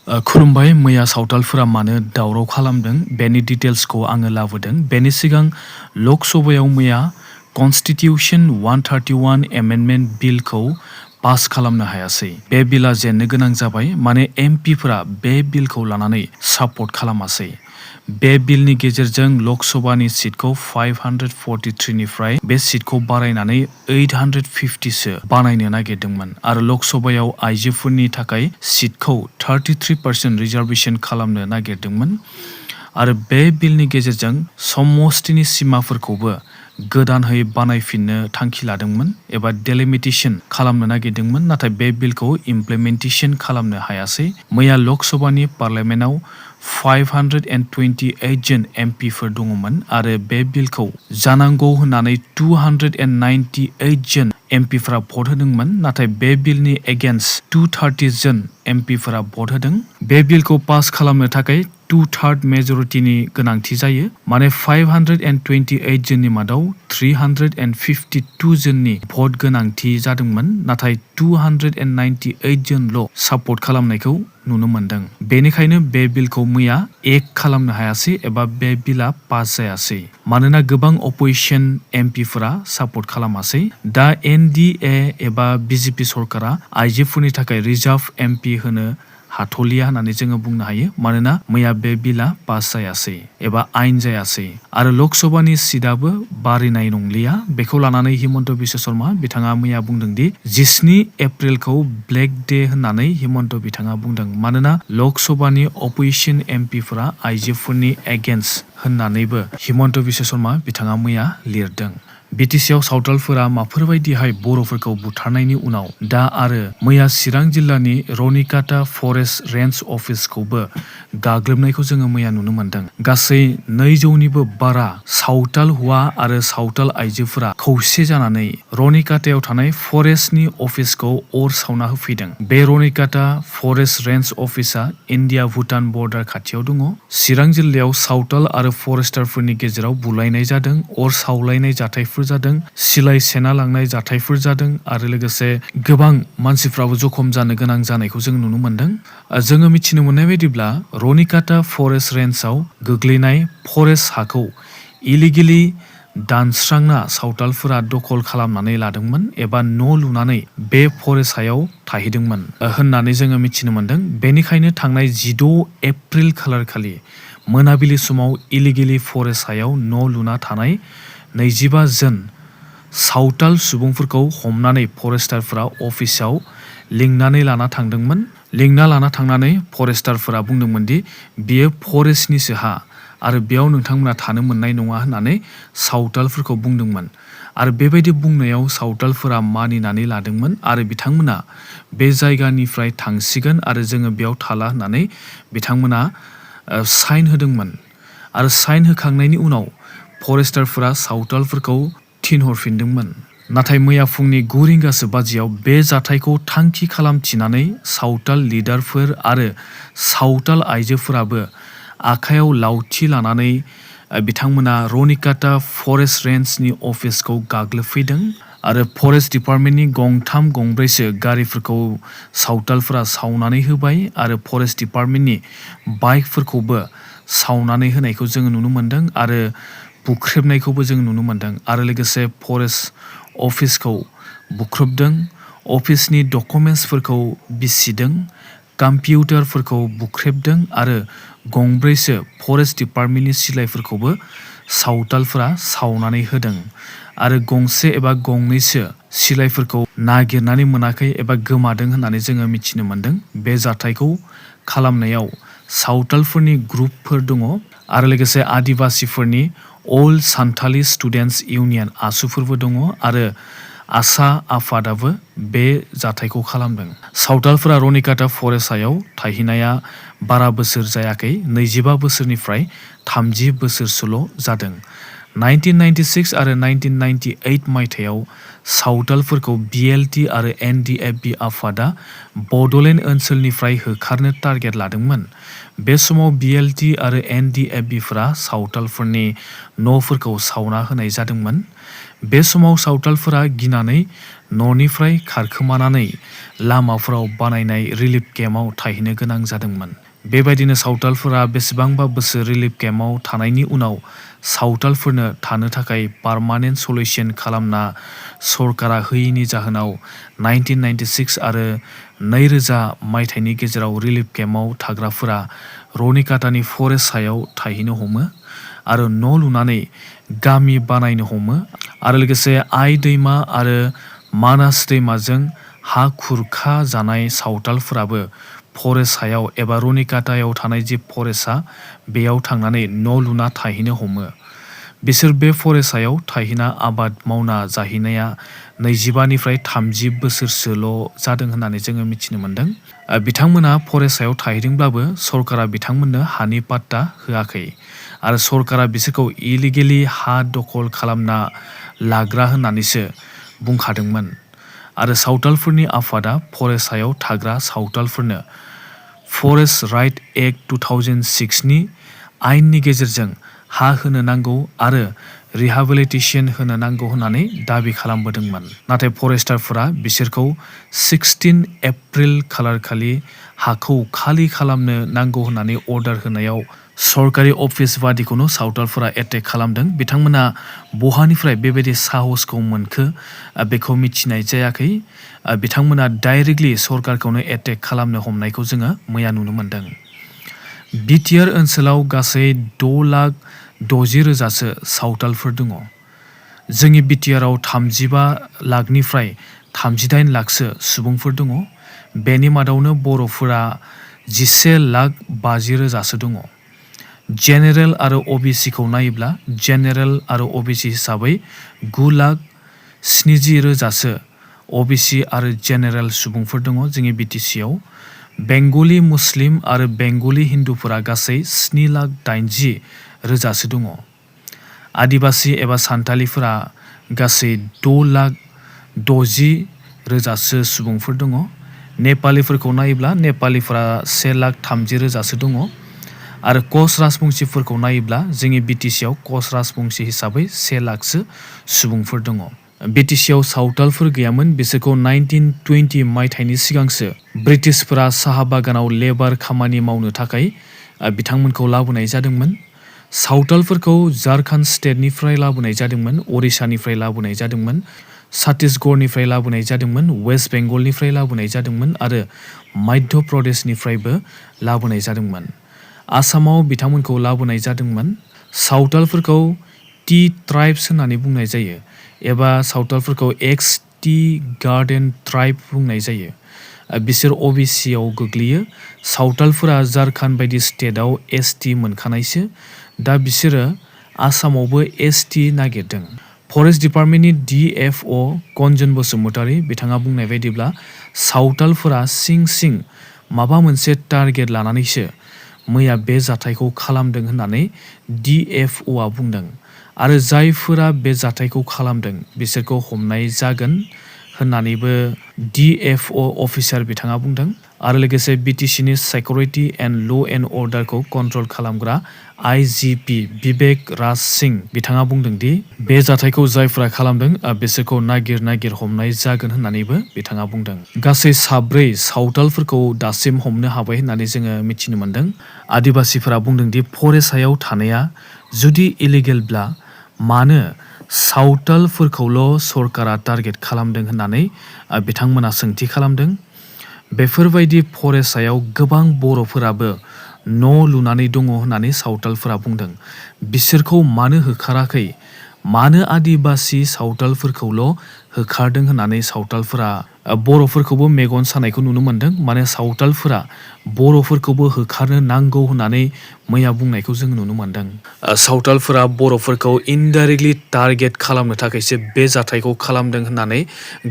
खुलुमबाय मैया सावथालफोरा मानो दावराव खालामदों बेनि डिटेल्सखौ आङो लाबोदों। बेनि सिगां लक सभायाव मैया कनस्टिटिउशन 131 एमेन्डमेन्ट बिलखौ पास खालामनो हायासै। बे बिला जेननो गोनां जाबाय, माने एमपिफोरा बे बिलखौ लानानै सापर्ट खालामासै। बे बिलनि गेजेरजों लक सभानि सिटखौ 543 निफ्राय बे सिटखौ बारायनानै 850सो बानायनो नागिरदोंमोन आरो लक सभायाव आइजोफोरनि थाखाय सिटखौ 33% रिजार्वेशन खालामनो नागिरदोंमोन आरो बे बिलनि गेजेरजों समस्तिनि सिमाफोरखौबो गोदानहै बानायफिननो थांखि लादोंमोन एबा डेलिमिटेशन खालामनो नागिरदोंमोन, नाथाय बे बिलखौ इमप्लिमेन्टेशन खालामनो हायासै। मैया लक सभानि पार्लियामेन्टआव 528 जन एमपिफोर दङमोन आरो बे बिलखौ जानांगौ होननानै 298 जन एमपिफोरा भट होदोंमोन, नाथाय बे बिलनि एगेन्स्ट 230 जन एमपिफोरा भट होदों। बे बिलखौ पास खालामनो थाखाय 2/3 मेजरिटिनि गोनांथि जायो, माने 528 जननि मादाव 352 जननि भट गोनांथि जादोंमोन, नाथाय 298 जनल' सापर्ट खालामनायखौ नुनो मोनदों। बेनिखायनो बे बिलखौ मैया एक्ट खालामनो हायासै एबा बे बिला पास जायासै, मानोना गोबां अपोजिशन एमपिफोरा सापर्ट खालामासै। दा एनडिए एबा बिजेपि सरकारा आइजोफोरनि थाखाय रिजार्भ एमपि होनो हाथ'लिया होननानै जोङो बुंनो हायो, मानोना मैया बे बिला पास जायासै एबा आयेन जायासै आरो लक सभानि सिटआबो बारिनाय नंलिया। बेखौ लानानै हिमन्त बिश्व शर्मा बिथाङा मैया बुंदों दि 17 एप्रिलखौ ब्लेक डे होननानै हिमन्त बिथाङा बुंदों, मानोना लक सभानि अपोजिशन एमपिफोरा आइजोफोरनि एगेन्स्ट होननानैबो हिमन्त बिश्व शर्मा बिथाङा मैया लिरदों। बिटिसिआव सावथालफोरा माफोरबायदिहाय बर'फोरखौ बुथारनायनि उनाव दा आरो मैया चिरां जिल्लानि रनिकाटा फरेस्ट रेन्ज अफिसखौबो गाग्लोबनायखौ जोङो मैया नुनो मोनदों। गासै 200निबो बारा सावथाल हौवा आरो सावथाल आइजोफोरा खौसे जानानै रनिकाटायाव थानाय फरेस्टनि अफिसखौ अर सावना होफैदों। बे रनिकाटा फरेस्ट रेन्ज अफिसा इन्डिया भुटान बर्डार खाथियाव दङ। चिरां जिल्लायाव सावथाल आरो फरेस्टारफोरनि गेजेराव बुलायनाय जादों, अर सावलायनाय जाथायफोर जादों, सिलाय सेना लांनाय जाथायफोर जादों आरो लोगोसे गोबां मानसिफ्राबो जखम जानो गोनां जानायखौ जों नुनो मोनदों। जोङो मिथिनो मोननाय बायदिब्ला रनिकाटा फरेस्ट रेन्जआव गोग्लैनाय फरेस्ट हाखौ इलिगेलि दानस्रांना सावथालफोरा दखल खालामनानै लादोंमोन एबा न' लुनानै बे फरेस्ट हायाव थाहैदोंमोन होननानै जोङो मिथिनो मोनदों। बेनिखायनो थांनाय 16 एप्रिल खालारखालि मोनाबिलि समाव इलिगेलि फरेस्ट हायाव न' लुना थानाय 25 जन सावथाल सुबुंफोरखौ हमनानै फरेस्टारफोरा अफिसाव लिंनानै लाना थांदोंमोन। लिंना लाना थांनानै फरेस्टारफोरा बुंदोंमोन दि बियो फरेस्टनिसो हा आरो बेयाव नोंथांमोना थानो मोननाय नङा होननानै सावथालफोरखौ बुंदोंमोन आरो बेबायदि बुंनायाव सावथालफोरा मानिनानै लादोंमोन आरो बिथांमोना बे जायगानिफ्राय थांसिगोन आरो जोङो बेयाव थाला होननानै बिथांमोना साइन होदोंमोन आरो साइन होखांनायनि उनाव फरेस्टारफोरा सावथालफोरखौ थिनहरफिनदोंमोन। नाथाय मैया फुंनि 9 रिंगासो बाजियाव बे जाथायखौ थांखि खालामथिनानै सावथाल लिडारफोर आरो सावथाल आइजोफोराबो आखायाव लावथि लानानै बिथांमोना रनिकाटा फरेस्ट रेन्जनि अफिसखौ गाग्लोबफैदों आरो फरेस्ट डिपार्टमेन्टनि गंथाम गंब्रैसो गारिफोरखौ सावथालफोरा सावनानै होबाय आरो फरेस्ट डिपार्टमेन्टनि बाइकफोरखौबो सावनानै होनायखौ जोङो नुनो मोनदों आरो बुख्रेबनायखौबो जों नुनो मोनदों आरो लोगोसे फरेस्ट अफिसखौ बुख्रुबदों, अफिसनि डकुमेन्टसफोरखौ बिसिदों, कम्पिउटारफोरखौ बुख्रेबदों आरो गंब्रैसो फरेस्ट डिपार्टमेन्टनि सिलाइफोरखौबो सावथालफोरा सावनानै होदों आरो गंसे एबा गंनैसो सिलाइफोरखौ नागिरनानै मोनाखै एबा गोमादों होननानै जोङो मिथिनो मोनदों। बे जाथायखौ खालामनायाव सावथालफोरनि ग्रुपफोर दङ आरो लोगोसे आदिबासिफोरनि अल सान्थालि स्टुडेन्टस इउनियन आसुफोरबो दङ आरो आसा आफादाबो बे जाथायखौ खालामदों। सावथालफोरा रनिकाटा फरेस्ट हायाव थाहैनाया बारा बोसोर जायाखै, 25 बोसोरनिफ्राय 30 बोसोरसोल' जादों। 1996 आरो 1998 मायथाइयाव सावथालफोरखौ बिएलटि आरो एनडिएफबि आफादा बड'लेण्ड ओनसोलनिफ्राय होखारनो टारगेट लादोंमोन। बे समाव बिएलटि आरो एनडिएफबिफोरा सावथालफोरनि न'फोरखौ सावना होनाय जादोंमोन। बे समाव सावथालफोरा गिनानै न'निफ्राय खारखोमानानै लामाफोराव बानायनाय रिलिफ केम्पआव थाहैनो गोनां जादोंमोन। बेबायदिनो सावतालफोरा बेसेबांबा बोसोर रिलिफ केम्पआव थानायनि उनाव सावतालफोरनो थानो थाखाय पार्मानेन्ट सल्युशन खालामना सरकारा होयैनि जाहोनाव 1996 आरो 2000 मायथाइनि गेजेराव रिलिफ केम्पआव थाग्राफोरा रनिकाटानि फरेस्ट सायाव थाहैनो हमो आरो न' लुनानै गामि बानायनो हमो आरो लोगोसे आइ दैमा आरो मानास दैमाजों हा खुरखा जानाय सावतालफोराबो फरेस्ट सायाव एबा रनिकाटायाव थानाय जि फरेस्टआ बेयाव थांनानै न' लुना थाहैनो हमो। बिसोर बे फरेस्ट सायाव थाहैना आबाद मावना जाहैनाया 25निफ्राय 30 बोसोरसोल' जादों होननानै जोङो मिथिनो मोन्दों। बिथांमोना फरेस्ट सायाव थाहैदोंब्लाबो सरकारा बिथांमोननो हानि पाट्टा होआखै आरो सरकारा बिसोरखौ इलिगेलि हा दखल खालामना लाग्रा होननानैसो बुंखादोंमोन आरो सावतालफोरनि आफादा फरेस्ट सायाव थाग्रा सावतालफोरनो फरेस्ट राइट एक्ट 2006 नि आयेननि गेजेरजों हा होनो नांगौ आरो रिहाबिलिटेसन होनो नांगौ होननानै दाबि खालामबोदोंमोन। नाथाय फरेस्टारफोरा बिसोरखौ 16 एप्रिल खालारखालि हाखौ खालि खालामनो नांगौ होननानै अर्डार होनायाव सरकारि अफिस बादिखौनो सावतालफोरा एटेक खालामदों। बिथांमोना बहानिफ्राय बेबायदि साहसखौ मोनखो बेखौ मिथिनाय जायाखै। बिथांमोना डाइरेक्टलि सरकारखौनो एटेक खालामनो हमनायखौ जोङो मैया नुनो मोन्दों। बिटिआर ओनसोलाव गासै 6,60,000सो सावतालफोर दङ। जोंनि बिटिआरआव 35 लाखनिफ्राय 38 लाखसो सुबुंफोर दङ। बेनि मादावनो बर'फोरा 11,50,000सो दङ। जेनेरेल आरो अबिसिखौ नायोब्ला जेनेरेल आरो अबिसि हिसाबै 9,70,000सो अबिसि आरो जेनेरेल सुबुंफोर दङ जोंनि बिटिसिआव। बेंगलि मुस्लिम आरो बेंगलि हिन्दुफोरा गासै 7,80,000सो दङ। आदिबासि एबा सान्थालिफोरा गासै 6,60,000सो सुबुंफोर दङ। नेपालिफोरखौ नायोब्ला नेपालिफोरा 1,30,000सो दङ आरो कच राजबंसिफोरखौ नायोब्ला जोंनि बिटिसिआव कच राजबंसि हिसाबै 1 लाखसो सुबुंफोर दङ। बिटिसिआव सावतालफोर गैयामोन। बिसोरखौ 1920 मायथाइनि सिगांसो ब्रिटिशफोरा साहा बागानाव लेबार खामानि मावनो थाखाय बिथांमोनखौ लाबोनाय जादोंमोन। सावतालफोरखौ झारखन्ड स्टेटनिफ्राय लाबोनाय जादोंमोन, ओडिशानिफ्राय लाबोनाय जादोंमोन, छत्तीसगढ़निफ्राय लाबोनाय जादोंमोन, वेस्ट बेंगलनिफ्राय लाबोनाय जादोंमोन आरो मध्य प्रदेशनिफ्रायबो लाबोनाय जादोंमोन। आसामाव बिथांमोनखौ लाबोनाय जादोंमोन। सावतालफोरखौ टि ट्राइब्स होननानै बुंनाय जायो एबा सावतालफोरखौ एक्स टि गार्डेन ट्राइब बुंनाय जायो। बिसोर अबिसिआव गोग्लैयो। सावतालफोरा झारखन्ड बायदि स्टेटआव एसटि मोनखानायसो। दा बिसोरो आसामावबो एसटि नागिरदों। फरेस्ट डिपार्टमेन्टनि DFO कन्जन बसुमतारी बिथाङा बुंनाय बायदिब्ला सावतालफोरा सिं माबा मोनसे टारगेट लानानैसो मैया बे जाथायखौ खालामदों होननानै DFOआ बुंदों आरो जायफोरा बे जाथायखौ खालामदों बिसोरखौ हमनाय जागोन होननानैबो DFO अफिसार बिथाङा बुंदों आरो लोगोसे बिटिसिनि सिकिउरिटि एन्ड ल एन्ड अर्डारखौ कन्ट्रल खालामग्रा IGP बिबेक राज सिं बिथाङा बुंदों दि बे जाथायखौ जायफोरा खालामदों बिसोरखौ नागिर हमनाय जागोन होननानैबो बिथाङा बुंदों। गासै 7 सावतालफोरखौ दासिम हमनो हाबाय होननानै जोङो मिथिनो मोन्दों। आदिबासिफोरा बुंदों दि फरेस्टआव थानाया जुदि इलिगेलब्ला मानो सावतालफोरखौल' सरकारा टारगेट खालामदों होननानै बिथांमोना सोंथि खालामदों। बेफोरबायदि फरेस्टआव गोबां बर'फोराबो न' लुनानै दङ होननानै सावतालफोरा बुंदों। बिसोरखौ मानो होखाराखै, मानो आदिबासि सावतालफोरखौल' होखारदों होननानै सावतालफोरा बर'फोरखौबो मेगन सानायखौ नुनो मोन्दों। माने सावतालफोरा बर'फोरखौबो होखारनो नांगौ होननानै मैया बुंनायखौ जों नुनो मोन्दों। सावतालफोरा बर'फोरखौ इनडाइरेक्टलि टारगेट खालामनो थाखायसो बे जाथायखौ खालामदों होननानै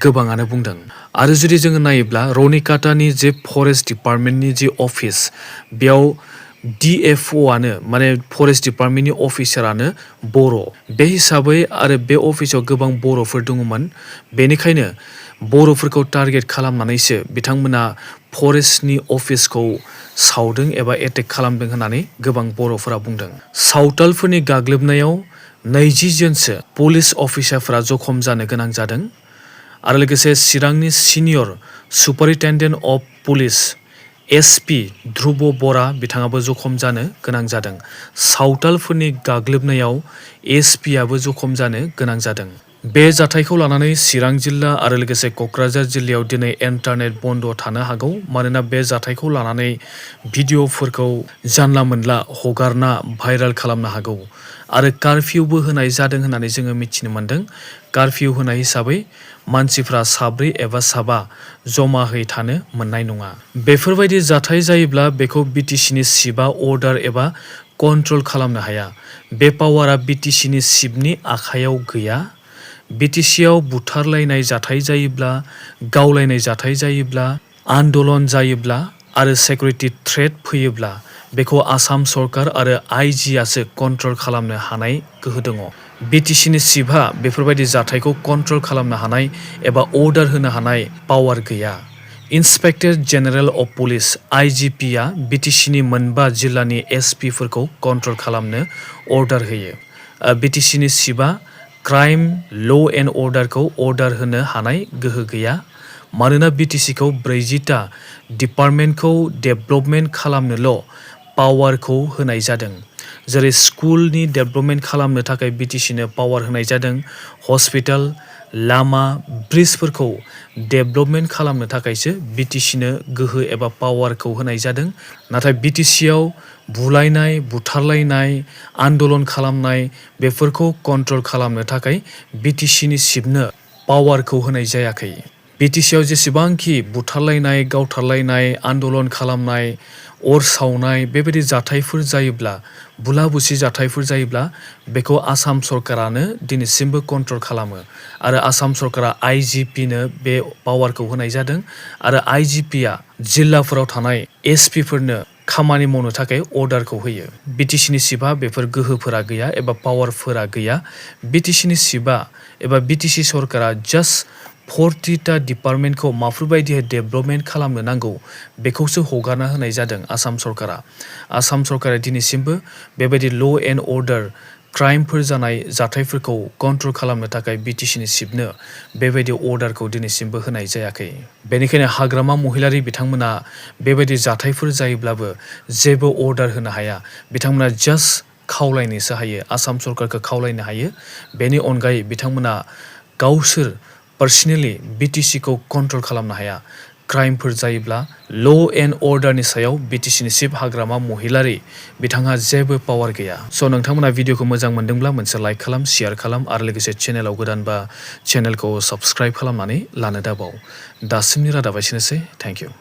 गोबाङानो बुंदों। आरो जुदि जोङो नायोब्ला रनिकाटानि जे फरेस्ट डिपार्टमेन्टनि जे अफिस बेयाव DFOआनो माने फरेस्ट डिपार्टमेन्टनि अफिसारानो बर'। बे हिसाबै आरो बे अफिसाव गोबां बर'फोर दङमोन। बेनिखायनो बर'फोरखौ टारगेट खालामनानैसो बिथांमोना फरेस्टनि अफिसखौ सावदों एबा एटेक खालामदों होननानै गोबां बर'फोरा बुंदों। सावतालफोरनि गाग्लोबनायाव 20 जनसो पुलिस अफिसारफोरा जखम जानो गोनां जादों आरो लोगोसे चिरांनि senior superintendent of police SP Dhruba Bora बिथाङाबो जखम जानो गोनां जादों। सावथालफोरनि गाग्लोबनायाव एसपिआबो जखम जानो गोनां जादों। बे जाथायखौ लानानै चिरां जिल्ला आरो लोगोसे क'क्राझार जिल्लायाव दिनै इन्टारनेट बन्द थानो हागौ। मानोना बे जाथायखौ लानानै भिडिअफोरखौ जानला मोनला हगारना भाइरेल खालामनो हागौ आरो कारफिउबो होनाय जादों होननानै जोङो मिथिनो मोन्दों। कारफिउ होनाय हिसाबै मानसिफ्रा 4 एबा 7 जमाहै थानो मोननाय नङा। बेफोरबायदि जाथाय जायोब्ला बेखौ बिटिसिनि चिफआ अर्डार एबा कन्ट्रल खालामनो हाया। बे पावारा बिटिसिनि चिफनि आखायाव गैया। बिटिसिआव बुथारलायनाय जाथाय जायोब्ला, गावलायनाय जाथाय जायोब्ला, आन्दलन जायोब्ला आरो सिकिउरिटि थ्रेट फैयोब्ला बेखौ आसाम सरकार आरो आइजिआसो कन्ट्रल खालामनो हानाय गोहो दङ। बिटिसिनि चिफआ बेफोरबायदि जाथायखौ कन्ट्रल खालामनो हानाय एबा अर्डार होनो हानाय पावार गैया। इन्सपेक्टर जेनेरेल अफ पुलिस आइजिपिआ बिटिसिनि मोनबा जिल्लानि एसपिफोरखौ कन्ट्रल खालामनो अर्डार होयो। बिटिसिनि चिफआ क्राइम ल' एन्ड अर्डारखौ अर्डार होनो हानाय गोहो गैया। मानोना बिटिसिखौ 40टा डिपार्टमेन्टखौ डेभलपमेन्ट खालामनोल' पावारखौ होनाय जादों। जेरै स्कुलनि डेभलपमेन्ट खालामनो थाखाय बिटिसिनो पावार होनाय जादों। हस्पिटाल, लामा, ब्रिजफोरखौ डेभलपमेन्ट खालामनो थाखायसो बिटिसिनो गोहो एबा पावारखौ होनाय जादों। नाथाय बिटिसिआव बुलायनाय, बुथारलायनाय, आन्दलन खालामनाय बेफोरखौ कन्ट्रल खालामनो थाखाय बिटिसिनि चिफनो पावारखौ होनाय जायाखै। बिटिसिआव जेसेबांखि बुथारलायनाय, गावथारलायनाय, आन्दलन खालामनाय, अर सावनाय बेबायदि जाथायफोर जायोब्ला, बुला बुसि जाथायफोर जायोब्ला बेखौ आसाम सरकारानो दिनैसिमबो कन्ट्रल खालामो आरो आसाम सरकारा आइजिपिनो बे पावारखौ होनाय जादों आरो आइजिपिआ जिल्लाफोराव थानाय एसपिफोरनो खामानि मावनो थाखाय अर्डारखौ होयो। बिटिसिनि चिफआ बेफोर गोहोफोरा गैया एबा पावारफोरा गैया। बिटिसिनि चिफआ एबा बिटिसि सरकारा जास्ट 40टा डिपार्टमेन्टखौ माफोरबायदियै डेभलपमेन्ट खालामनो नांगौ बेखौसो हगारना होनाय जादों आसाम सरकारा। आसाम सरकारा दिनैसिमबो बेबायदि ल' एन्ड अर्डार क्राइमफोर जानाय जाथायफोरखौ कन्ट्रल खालामनो थाखाय बिटिसिनि चिफनो बेबायदि अर्डारखौ दिनैसिमबो होनाय जायाखै। बेनिखायनो हाग्रामा महिलारि बिथांमोना बेबायदि जाथायफोर जायोब्लाबो जेबो अर्डार होनो हाया। बिथांमोना जास्ट खावलायनोसो हायो, आसाम सरकारखौ खावलायनो हायो। बेनि अनगायै बिथांमोना गावसोर पार्सनेलि बिटिसिखौ कन्ट्रल खालामनो हाया। क्राइमफोर जायोब्ला ल' एन्ड अर्डारनि सायाव बिटिसिनि चिफ हाग्रामा महिलारि बिथांहा जेबो पावार गैया। स' नोंथांमोना भिडिअखौ मोजां मोनदोंब्ला मोनसे लाइक खालाम, शेयार खालाम आरो लोगोसे चेनेलाव गोदानबा चेनेलखौ साबस्क्राइब खालामनानै लानो दाबाव। दासिमनि रादाबा एसेनोसै। Thank you.